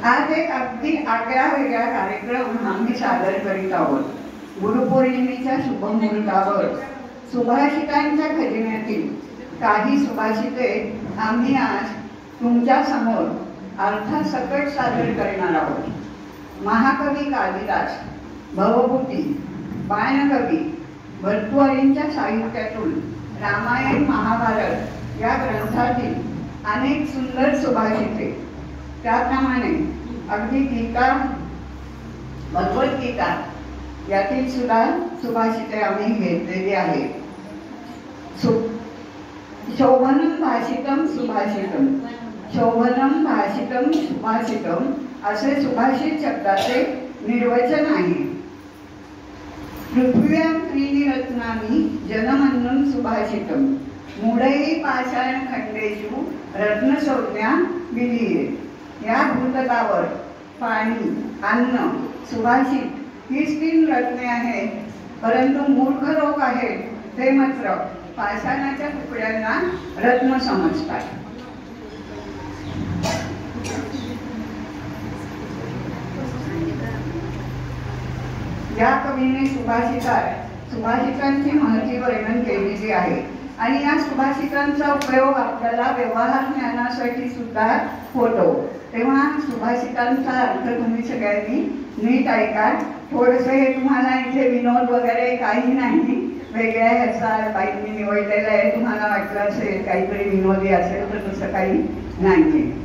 आज एक अगदी आगळा वेगळा कार्यक्रम आम्ही सादर करीत आहोत. गुरुपौर्णिमेच्या शुभमुहूर्तावर सुभाषितांच्या खजिन्यातील काही सुभाषिते आम्ही आज तुमच्या समोर अर्थसकट सादर करणार आहोत. महाकवी कालिदास, भवभूती, बाणकवी भर्तृहरींच्या साहित्यातून रामायण महाभारत या ग्रंथातील अनेक सुंदर सुभाषिते, त्याप्रमाणे अगदी गीता, भगवद्गीता यातील सुद्धा सुभाषिते आम्ही घेतलेली आहेत. शोभनम भाषितम सुभाषितम, शोभनम भाषितम सुभाषितम असे सुभाषित शब्दाचे निर्वचन आहे. पृथ्व्यां त्रीणि रत्नानि जनमन्नं सुभाषितम, मूढैः पाषाण खंडेषु रत्नसंज्ञा विलीये. या भूतलावर पाणी, अन्न, सुभाषित हीच तीन रत्ने आहेत. परंतु मूर्ख लोक आहेत ते मात्र पाषाणाच्या तुकड्यांना रत्न समजतात. या कवीने सुभाषितांची महती वर्णन केलेली आहे आणि या सुभाषितांचा उपयोग आपल्याला व्यवहार ज्ञानासाठी सुद्धा होतो. तेव्हा सुभाषितांचा अर्थ तुम्ही सगळ्यांनी नीट ऐका. थोडंसं हे तुम्हाला इथे विनोद वगैरे काही नाही, वेगळ्या ह्याचा बाईंनी निवडलेला आहे. तुम्हाला वाटलं असेल काहीतरी विनोदी असेल तर तसं काही नाही.